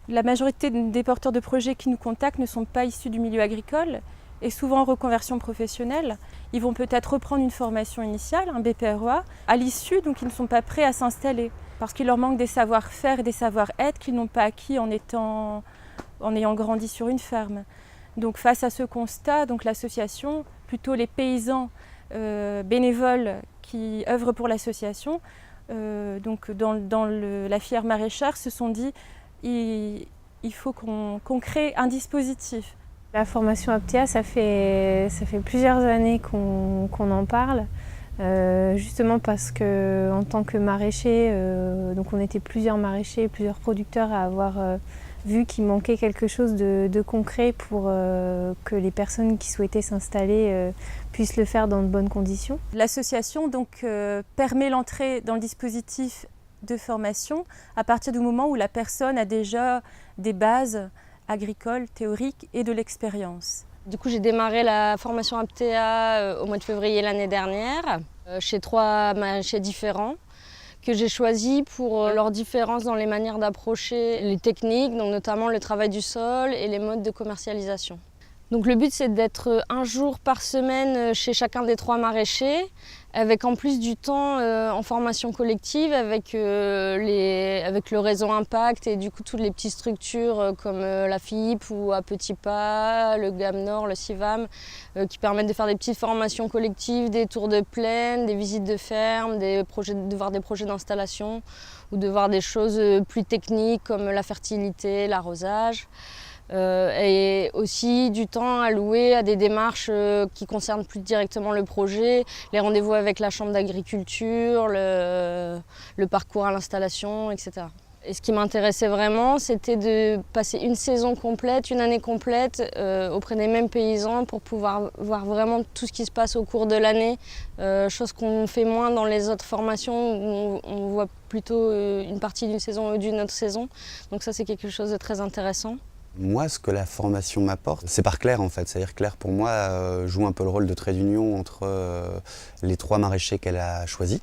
La majorité des porteurs de projets qui nous contactent ne sont pas issus du milieu agricole et souvent en reconversion professionnelle. Ils vont peut-être reprendre une formation initiale, un BPREA, à l'issue, donc ils ne sont pas prêts à s'installer parce qu'il leur manque des savoir-faire et des savoir-être qu'ils n'ont pas acquis en ayant grandi sur une ferme. Donc face à ce constat, donc l'association, plutôt les paysans bénévoles qui œuvrent pour l'association, donc dans la filière maraîchère, se sont dit il faut qu'on crée un dispositif. La formation Aptea, ça fait plusieurs années qu'on en parle, justement parce qu'en tant que maraîcher, donc on était plusieurs maraîchers, plusieurs producteurs à avoir vu qu'il manquait quelque chose de concret pour que les personnes qui souhaitaient s'installer puissent le faire dans de bonnes conditions. L'association donc permet l'entrée dans le dispositif de formation à partir du moment où la personne a déjà des bases agricoles, théoriques et de l'expérience. Du coup, j'ai démarré la formation Aptea au mois de février l'année dernière, chez 3 maraîchers différents, que j'ai choisis pour leurs différences dans les manières d'approcher les techniques, donc notamment le travail du sol et les modes de commercialisation. Donc le but, c'est d'être un jour par semaine chez chacun des 3 maraîchers, avec en plus du temps en formation collective avec le réseau Impact et du coup toutes les petites structures comme la FIP ou à Petits Pas, le GAM Nord, le CIVAM, qui permettent de faire des petites formations collectives, des tours de plaine, des visites de ferme, de voir des projets d'installation ou de voir des choses plus techniques comme la fertilité, l'arrosage. Et aussi du temps alloué à des démarches qui concernent plus directement le projet, les rendez-vous avec la chambre d'agriculture, le parcours à l'installation, etc. Et ce qui m'intéressait vraiment, c'était de passer une saison complète, une année complète auprès des mêmes paysans pour pouvoir voir vraiment tout ce qui se passe au cours de l'année, chose qu'on fait moins dans les autres formations où on voit plutôt une partie d'une saison ou d'une autre saison. Donc ça, c'est quelque chose de très intéressant. Moi, ce que la formation m'apporte, c'est par Claire en fait. C'est-à-dire Claire, pour moi, joue un peu le rôle de trait d'union entre les 3 maraîchers qu'elle a choisis,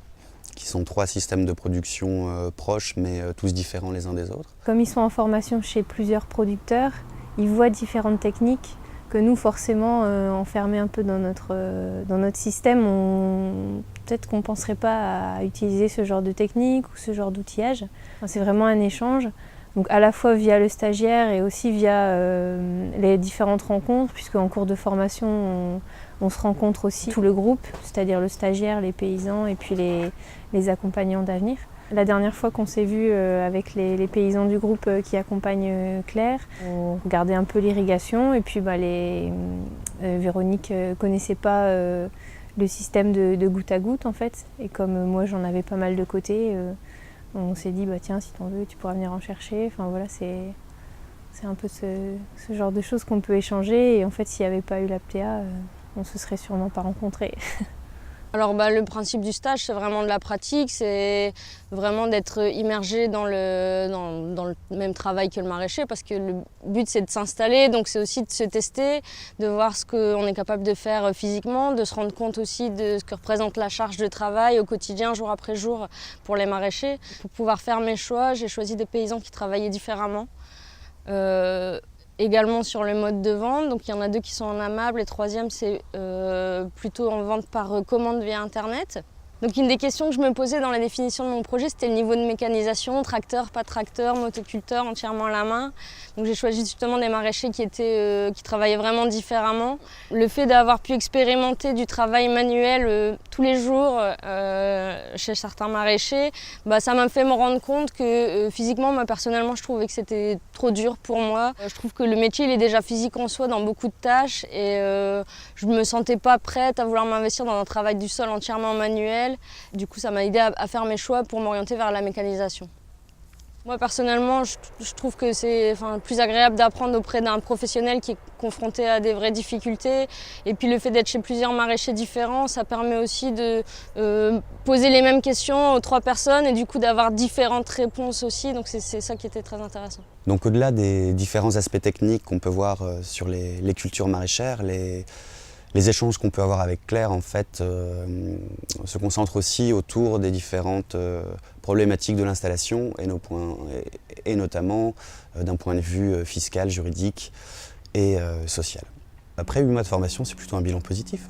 qui sont 3 systèmes de production proches, mais tous différents les uns des autres. Comme ils sont en formation chez plusieurs producteurs, ils voient différentes techniques que nous, forcément, enfermés un peu dans notre système, peut-être qu'on ne penserait pas à utiliser ce genre de technique ou ce genre d'outillage. Enfin, c'est vraiment un échange. Donc à la fois via le stagiaire et aussi via les différentes rencontres, puisque en cours de formation, on se rencontre aussi tout le groupe, c'est-à-dire le stagiaire, les paysans et puis les accompagnants d'avenir. La dernière fois qu'on s'est vu avec les paysans du groupe qui accompagnent Claire, on regardait un peu l'irrigation et puis Véronique ne connaissait pas le système de goutte à goutte en fait. Et comme moi j'en avais pas mal de côté, on s'est dit, tiens, si t'en veux, tu pourras venir en chercher. Enfin voilà, c'est un peu ce genre de choses qu'on peut échanger. Et en fait, s'il n'y avait pas eu l'Aptea, on se serait sûrement pas rencontrés. Alors le principe du stage, c'est vraiment de la pratique, c'est vraiment d'être immergé dans le même travail que le maraîcher, parce que le but c'est de s'installer, donc c'est aussi de se tester, de voir ce qu'on est capable de faire physiquement, de se rendre compte aussi de ce que représente la charge de travail au quotidien, jour après jour, pour les maraîchers. Pour pouvoir faire mes choix, j'ai choisi des paysans qui travaillaient différemment. Également sur le mode de vente, donc il y en a 2 qui sont en amable, et 3e c'est plutôt en vente par commande via internet. Donc une des questions que je me posais dans la définition de mon projet, c'était le niveau de mécanisation, tracteur, pas tracteur, motoculteur, entièrement à la main. Donc j'ai choisi justement des maraîchers qui travaillaient vraiment différemment. Le fait d'avoir pu expérimenter du travail manuel tous les jours chez certains maraîchers, ça m'a fait me rendre compte que physiquement, moi personnellement, je trouvais que c'était trop dur pour moi. Je trouve que le métier il est déjà physique en soi dans beaucoup de tâches et je ne me sentais pas prête à vouloir m'investir dans un travail du sol entièrement manuel. Du coup, ça m'a aidé à faire mes choix pour m'orienter vers la mécanisation. Moi, personnellement, je trouve que c'est plus agréable d'apprendre auprès d'un professionnel qui est confronté à des vraies difficultés. Et puis le fait d'être chez plusieurs maraîchers différents, ça permet aussi de poser les mêmes questions aux 3 personnes et du coup d'avoir différentes réponses aussi. Donc c'est ça qui était très intéressant. Donc au-delà des différents aspects techniques qu'on peut voir sur les cultures maraîchères, Les échanges qu'on peut avoir avec Claire, en fait, se concentrent aussi autour des différentes problématiques de l'installation et notamment d'un point de vue fiscal, juridique et social. Après 8 mois de formation, c'est plutôt un bilan positif,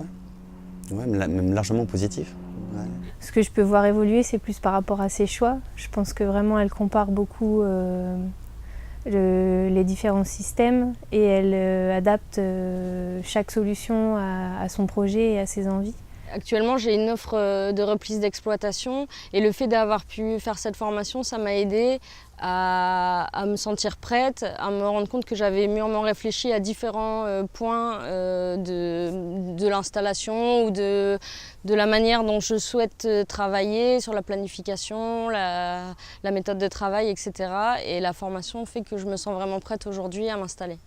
ouais, même largement positif. Ouais. Ce que je peux voir évoluer, c'est plus par rapport à ses choix. Je pense que vraiment, elle compare beaucoup les différents systèmes et elle adapte chaque solution à son projet et à ses envies. Actuellement, j'ai une offre de reprise d'exploitation et le fait d'avoir pu faire cette formation, ça m'a aidé à me sentir prête, à me rendre compte que j'avais mûrement réfléchi à différents points de l'installation ou de la manière dont je souhaite travailler sur la planification, la méthode de travail, etc. Et la formation fait que je me sens vraiment prête aujourd'hui à m'installer.